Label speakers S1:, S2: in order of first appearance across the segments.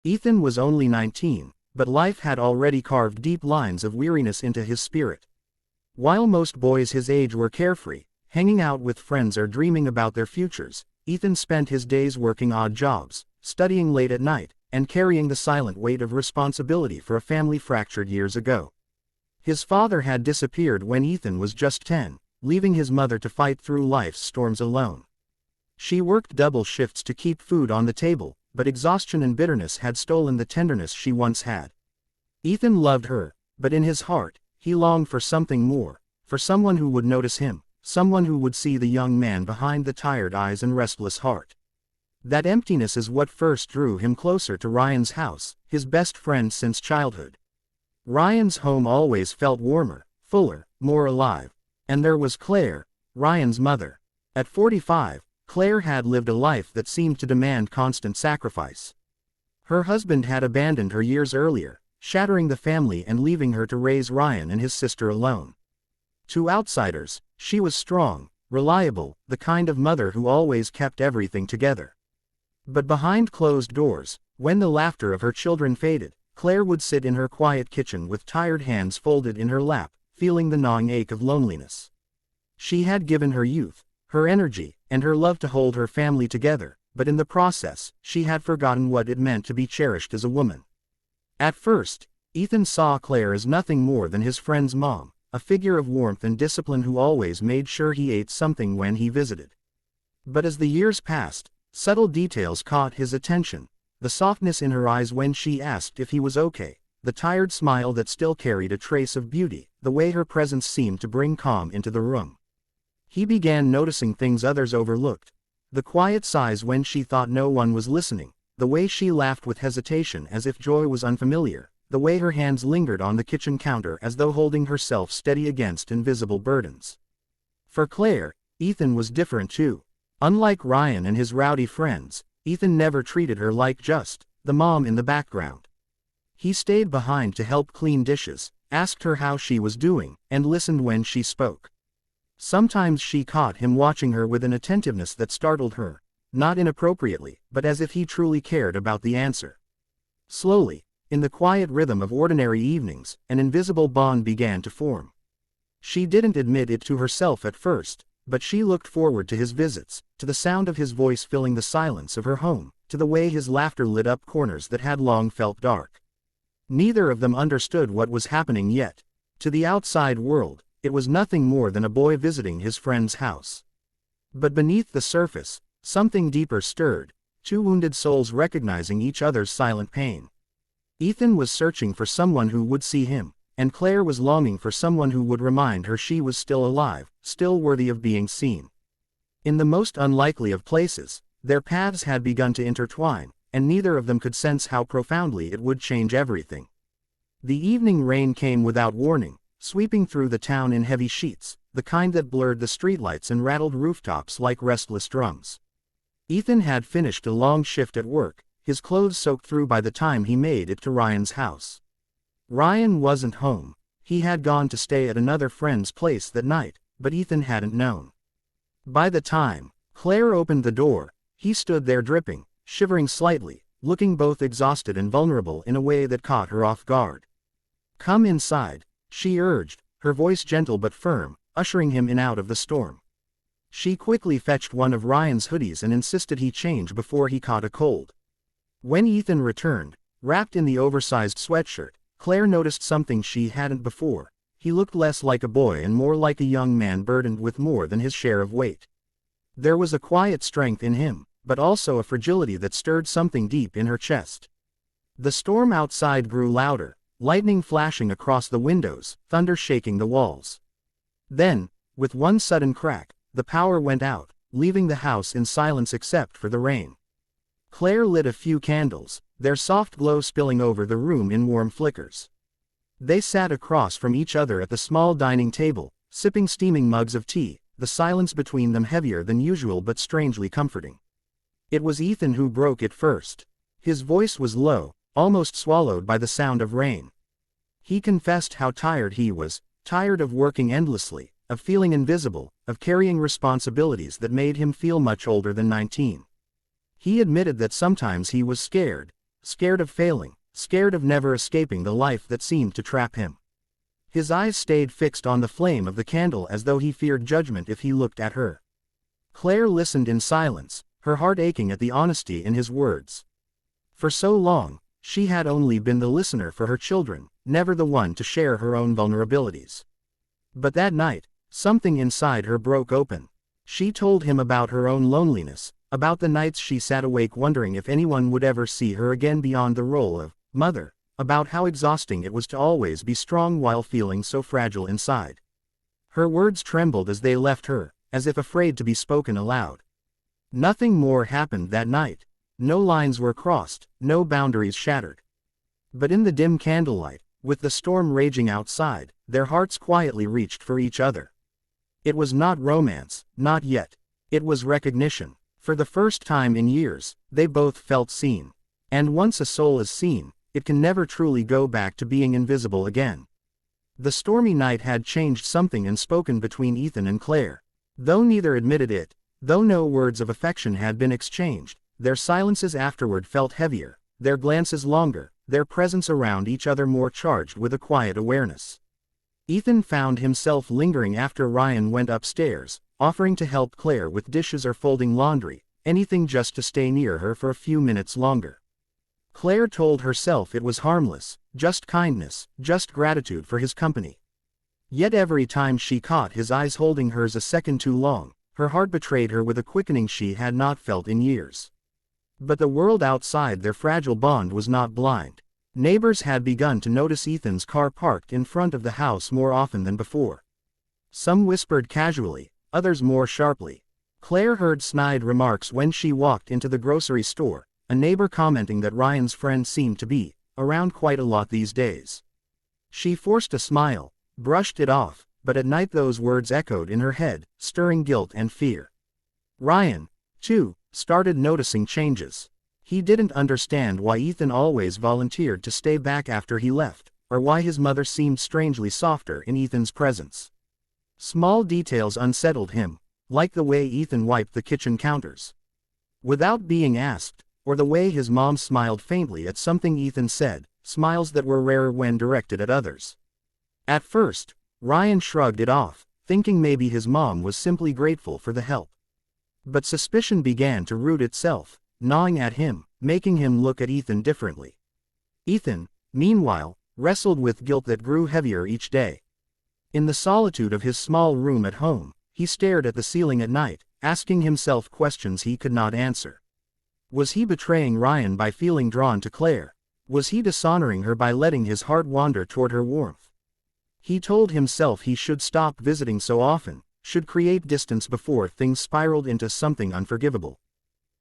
S1: Ethan was only 19, but life had already carved deep lines of weariness into his spirit. While most boys his age were carefree, hanging out with friends or dreaming about their futures, Ethan spent his days working odd jobs, studying late at night, and carrying the silent weight of responsibility for a family fractured years ago. His father had disappeared when Ethan was just 10, leaving his mother to fight through life's storms alone. She worked double shifts to keep food on the table, but exhaustion and bitterness had stolen the tenderness she once had. Ethan loved her, but in his heart, he longed for something more, for someone who would notice him, someone who would see the young man behind the tired eyes and restless heart. That emptiness is what first drew him closer to Ryan's house, his best friend since childhood. Ryan's home always felt warmer, fuller, more alive. And there was Claire, Ryan's mother. At 45, Claire had lived a life that seemed to demand constant sacrifice. Her husband had abandoned her years earlier, shattering the family and leaving her to raise Ryan and his sister alone. To outsiders, she was strong, reliable, the kind of mother who always kept everything together. But behind closed doors, when the laughter of her children faded, Claire would sit in her quiet kitchen with tired hands folded in her lap, feeling the gnawing ache of loneliness. She had given her youth, her energy, and her love to hold her family together, but in the process, she had forgotten what it meant to be cherished as a woman. At first, Ethan saw Claire as nothing more than his friend's mom, a figure of warmth and discipline who always made sure he ate something when he visited. But as the years passed, subtle details caught his attention, the softness in her eyes when she asked if he was okay, the tired smile that still carried a trace of beauty, the way her presence seemed to bring calm into the room. He began noticing things others overlooked, the quiet sighs when she thought no one was listening, the way she laughed with hesitation as if joy was unfamiliar, the way her hands lingered on the kitchen counter as though holding herself steady against invisible burdens. For Claire, Ethan was different too. Unlike Ryan and his rowdy friends, Ethan never treated her like just the mom in the background. He stayed behind to help clean dishes, asked her how she was doing, and listened when she spoke. Sometimes she caught him watching her with an attentiveness that startled her, not inappropriately, but as if he truly cared about the answer. Slowly, in the quiet rhythm of ordinary evenings, an invisible bond began to form. She didn't admit it to herself at first, but she looked forward to his visits, to the sound of his voice filling the silence of her home, to the way his laughter lit up corners that had long felt dark. Neither of them understood what was happening yet. To the outside world, it was nothing more than a boy visiting his friend's house. But beneath the surface, something deeper stirred, two wounded souls recognizing each other's silent pain. Ethan was searching for someone who would see him, and Claire was longing for someone who would remind her she was still alive, still worthy of being seen. In the most unlikely of places, their paths had begun to intertwine, and neither of them could sense how profoundly it would change everything. The evening rain came without warning, sweeping through the town in heavy sheets, the kind that blurred the streetlights and rattled rooftops like restless drums. Ethan had finished a long shift at work, his clothes soaked through by the time he made it to Ryan's house. Ryan wasn't home. He had gone to stay at another friend's place that night, but Ethan hadn't known. By the time Claire opened the door, he stood there dripping, shivering slightly, looking both exhausted and vulnerable in a way that caught her off guard. "Come inside," she urged, her voice gentle but firm, ushering him in out of the storm. She quickly fetched one of Ryan's hoodies and insisted he change before he caught a cold. When Ethan returned, wrapped in the oversized sweatshirt, Claire noticed something she hadn't before. He looked less like a boy and more like a young man burdened with more than his share of weight. There was a quiet strength in him, but also a fragility that stirred something deep in her chest. The storm outside grew louder, lightning flashing across the windows, thunder shaking the walls. Then, with one sudden crack, the power went out, leaving the house in silence except for the rain. Claire lit a few candles, their soft glow spilling over the room in warm flickers. They sat across from each other at the small dining table, sipping steaming mugs of tea, the silence between them heavier than usual but strangely comforting. It was Ethan who broke it first. His voice was low, almost swallowed by the sound of rain. He confessed how tired he was, tired of working endlessly, of feeling invisible, of carrying responsibilities that made him feel much older than 19. He admitted that sometimes he was scared, scared of failing, scared of never escaping the life that seemed to trap him. His eyes stayed fixed on the flame of the candle as though he feared judgment if he looked at her. Claire listened in silence, her heart aching at the honesty in his words. For so long, she had only been the listener for her children, never the one to share her own vulnerabilities. But that night, something inside her broke open. She told him about her own loneliness, about the nights she sat awake wondering if anyone would ever see her again beyond the role of mother, about how exhausting it was to always be strong while feeling so fragile inside. Her words trembled as they left her, as if afraid to be spoken aloud. Nothing more happened that night. No lines were crossed, no boundaries shattered. But in the dim candlelight, with the storm raging outside, their hearts quietly reached for each other. It was not romance, not yet. It was recognition. For the first time in years, they both felt seen. And once a soul is seen, it can never truly go back to being invisible again. The stormy night had changed something unspoken between Ethan and Claire. Though neither admitted it, though no words of affection had been exchanged, their silences afterward felt heavier, their glances longer, their presence around each other more charged with a quiet awareness. Ethan found himself lingering after Ryan went upstairs, offering to help Claire with dishes or folding laundry, anything just to stay near her for a few minutes longer. Claire told herself it was harmless, just kindness, just gratitude for his company. Yet every time she caught his eyes holding hers a second too long, her heart betrayed her with a quickening she had not felt in years. But the world outside their fragile bond was not blind. Neighbors had begun to notice Ethan's car parked in front of the house more often than before. Some whispered casually, others more sharply. Claire heard snide remarks when she walked into the grocery store, a neighbor commenting that Ryan's friend seemed to be around quite a lot these days. She forced a smile, brushed it off, but at night those words echoed in her head, stirring guilt and fear. Ryan, too, started noticing changes. He didn't understand why Ethan always volunteered to stay back after he left, or why his mother seemed strangely softer in Ethan's presence. Small details unsettled him, like the way Ethan wiped the kitchen counters without being asked, or the way his mom smiled faintly at something Ethan said, smiles that were rarer when directed at others. At first, Ryan shrugged it off, thinking maybe his mom was simply grateful for the help. But suspicion began to root itself, gnawing at him, making him look at Ethan differently. Ethan, meanwhile, wrestled with guilt that grew heavier each day. In the solitude of his small room at home, he stared at the ceiling at night, asking himself questions he could not answer. Was he betraying Ryan by feeling drawn to Claire? Was he dishonoring her by letting his heart wander toward her warmth? He told himself he should stop visiting so often, should create distance before things spiraled into something unforgivable.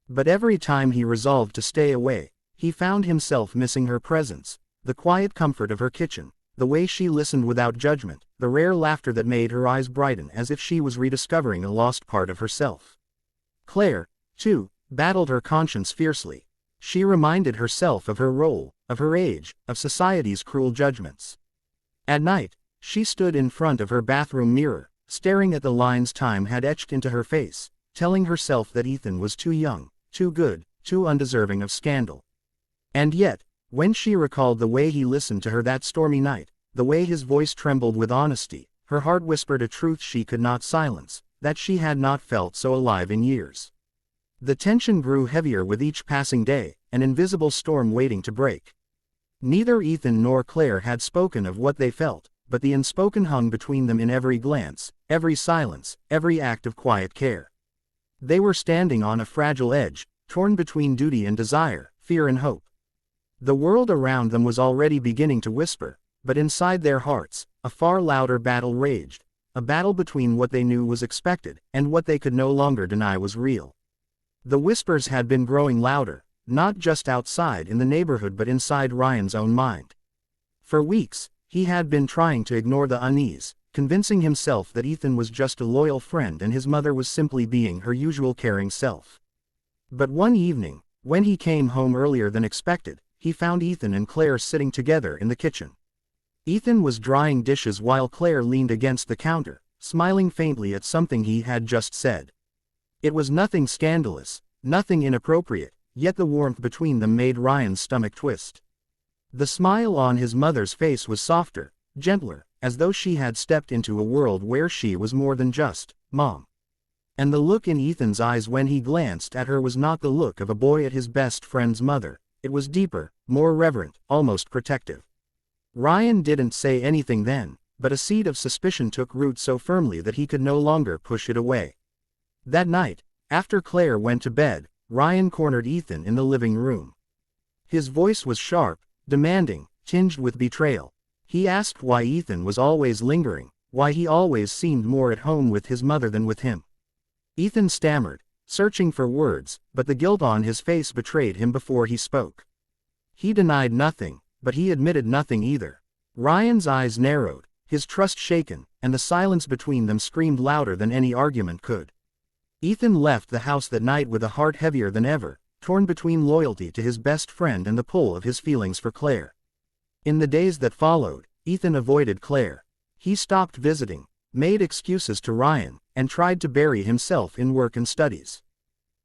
S1: But every time he resolved to stay away, he found himself missing her presence, the quiet comfort of her kitchen, the way she listened without judgment, the rare laughter that made her eyes brighten as if she was rediscovering a lost part of herself. Claire, too, battled her conscience fiercely. She reminded herself of her role, of her age, of society's cruel judgments. At night, she stood in front of her bathroom mirror, staring at the lines time had etched into her face, telling herself that Ethan was too young, too good, too undeserving of scandal. And yet, when she recalled the way he listened to her that stormy night, the way his voice trembled with honesty, her heart whispered a truth she could not silence, that she had not felt so alive in years. The tension grew heavier with each passing day, an invisible storm waiting to break. Neither Ethan nor Claire had spoken of what they felt, but the unspoken hung between them in every glance, every silence, every act of quiet care. They were standing on a fragile edge, torn between duty and desire, fear and hope. The world around them was already beginning to whisper, but inside their hearts, a far louder battle raged, a battle between what they knew was expected and what they could no longer deny was real. The whispers had been growing louder, not just outside in the neighborhood but inside Ryan's own mind. For weeks, he had been trying to ignore the unease, convincing himself that Ethan was just a loyal friend and his mother was simply being her usual caring self. But one evening, when he came home earlier than expected, he found Ethan and Claire sitting together in the kitchen. Ethan was drying dishes while Claire leaned against the counter, smiling faintly at something he had just said. It was nothing scandalous, nothing inappropriate, yet the warmth between them made Ryan's stomach twist. The smile on his mother's face was softer, gentler, as though she had stepped into a world where she was more than just Mom. And the look in Ethan's eyes when he glanced at her was not the look of a boy at his best friend's mother. It was deeper, more reverent, almost protective. Ryan didn't say anything then, but a seed of suspicion took root so firmly that he could no longer push it away. That night, after Claire went to bed, Ryan cornered Ethan in the living room. His voice was sharp, demanding, tinged with betrayal. He asked why Ethan was always lingering, why he always seemed more at home with his mother than with him. Ethan stammered, searching for words, but the guilt on his face betrayed him before he spoke. He denied nothing, but he admitted nothing either. Ryan's eyes narrowed, his trust shaken, and the silence between them screamed louder than any argument could. Ethan left the house that night with a heart heavier than ever, torn between loyalty to his best friend and the pull of his feelings for Claire. In the days that followed, Ethan avoided Claire. He stopped visiting, made excuses to Ryan, and tried to bury himself in work and studies.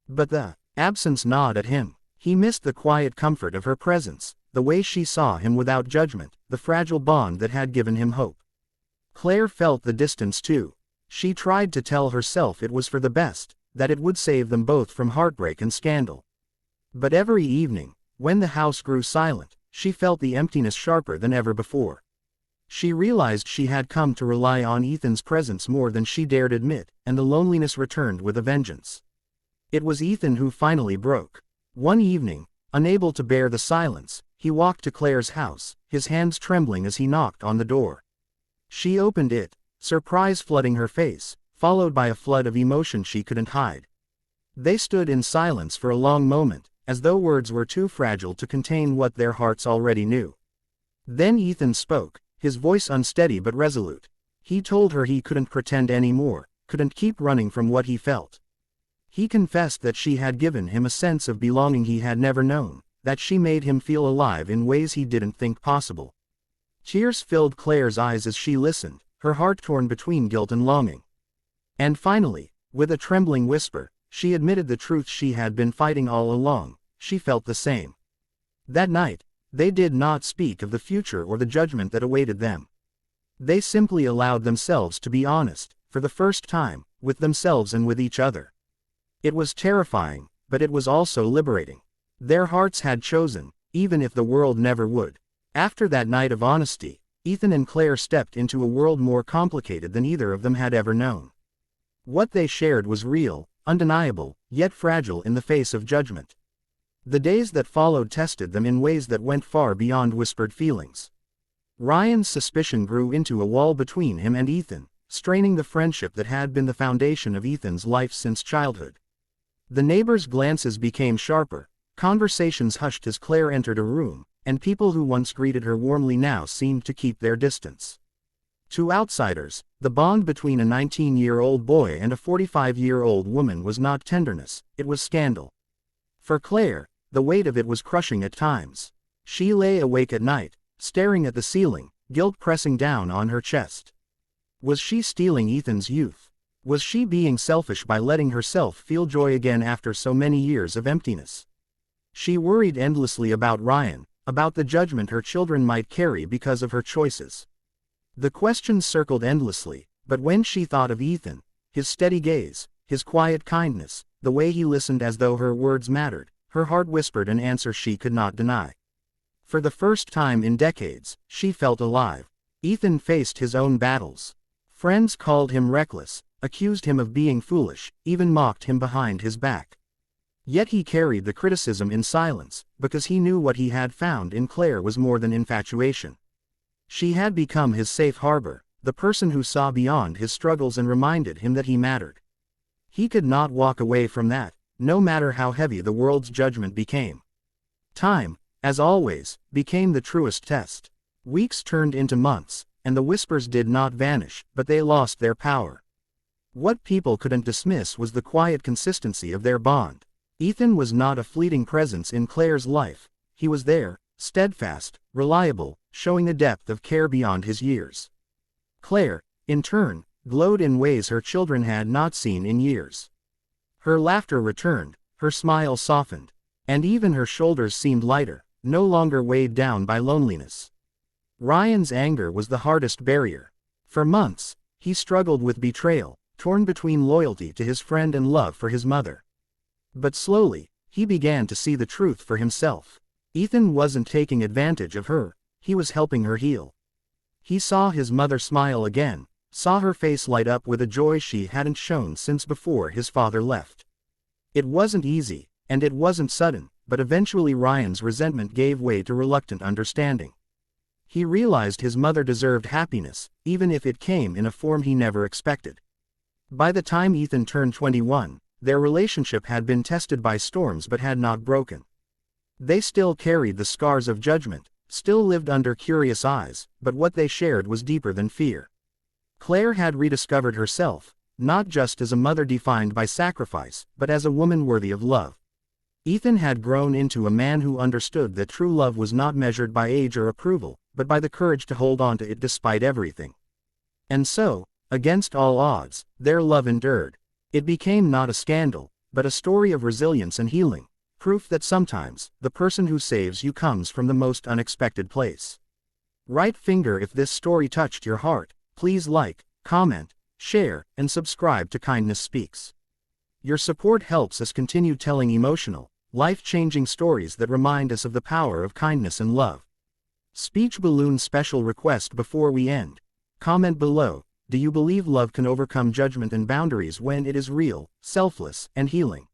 S1: But the absence gnawed at him. He missed the quiet comfort of her presence, the way she saw him without judgment, the fragile bond that had given him hope. Claire felt the distance too. She tried to tell herself it was for the best, that it would save them both from heartbreak and scandal. But every evening, when the house grew silent, she felt the emptiness sharper than ever before. She realized she had come to rely on Ethan's presence more than she dared admit, and the loneliness returned with a vengeance. It was Ethan who finally broke. One evening, unable to bear the silence, he walked to Claire's house, his hands trembling as he knocked on the door. She opened it, surprise flooding her face, followed by a flood of emotion she couldn't hide. They stood in silence for a long moment, as though words were too fragile to contain what their hearts already knew. Then Ethan spoke, his voice unsteady but resolute. He told her he couldn't pretend anymore, couldn't keep running from what he felt. He confessed that she had given him a sense of belonging he had never known, that she made him feel alive in ways he didn't think possible. Tears filled Claire's eyes as she listened, her heart torn between guilt and longing. And finally, with a trembling whisper, she admitted the truth she had been fighting all along. She felt the same. That night, they did not speak of the future or the judgment that awaited them. They simply allowed themselves to be honest, for the first time, with themselves and with each other. It was terrifying, but it was also liberating. Their hearts had chosen, even if the world never would. After that night of honesty, Ethan and Claire stepped into a world more complicated than either of them had ever known. What they shared was real, undeniable, yet fragile in the face of judgment. The days that followed tested them in ways that went far beyond whispered feelings. Ryan's suspicion grew into a wall between him and Ethan, straining the friendship that had been the foundation of Ethan's life since childhood. The neighbors' glances became sharper, conversations hushed as Claire entered a room, and people who once greeted her warmly now seemed to keep their distance. To outsiders, the bond between a 19-year-old boy and a 45-year-old woman was not tenderness, it was scandal. For Claire, the weight of it was crushing at times. She lay awake at night, staring at the ceiling, guilt pressing down on her chest. Was she stealing Ethan's youth? Was she being selfish by letting herself feel joy again after so many years of emptiness? She worried endlessly about Ryan, about the judgment her children might carry because of her choices. The questions circled endlessly, but when she thought of Ethan, his steady gaze, his quiet kindness, the way he listened as though her words mattered, her heart whispered an answer she could not deny. For the first time in decades, she felt alive. Ethan faced his own battles. Friends called him reckless, accused him of being foolish, even mocked him behind his back. Yet he carried the criticism in silence, because he knew what he had found in Claire was more than infatuation. She had become his safe harbor, the person who saw beyond his struggles and reminded him that he mattered. He could not walk away from that, no matter how heavy the world's judgment became. Time, as always, became the truest test. Weeks turned into months, and the whispers did not vanish, but they lost their power. What people couldn't dismiss was the quiet consistency of their bond. Ethan was not a fleeting presence in Claire's life. He was there, steadfast, reliable, showing a depth of care beyond his years. Claire, in turn, glowed in ways her children had not seen in years. Her laughter returned, her smile softened. And even her shoulders seemed lighter, no longer weighed down by loneliness. Ryan's anger was the hardest barrier. For months, he struggled with betrayal, torn between loyalty to his friend and love for his mother. But slowly, he began to see the truth for himself. Ethan wasn't taking advantage of her, he was helping her heal. He saw his mother smile again, saw her face light up with a joy she hadn't shown since before his father left. It wasn't easy, and it wasn't sudden, but eventually Ryan's resentment gave way to reluctant understanding. He realized his mother deserved happiness, even if it came in a form he never expected. By the time Ethan turned 21, their relationship had been tested by storms but had not broken. They still carried the scars of judgment, still lived under curious eyes, but what they shared was deeper than fear. Claire had rediscovered herself, not just as a mother defined by sacrifice, but as a woman worthy of love. Ethan had grown into a man who understood that true love was not measured by age or approval, but by the courage to hold on to it despite everything. And so, against all odds, their love endured. It became not a scandal, but a story of resilience and healing, proof that sometimes, the person who saves you comes from the most unexpected place. Right finger if this story touched your heart, please like, comment, share, and subscribe to Kindness Speaks. Your support helps us continue telling emotional, life-changing stories that remind us of the power of kindness and love. Speech balloon special request before we end. Comment below, do you believe love can overcome judgment and boundaries when it is real, selfless, and healing?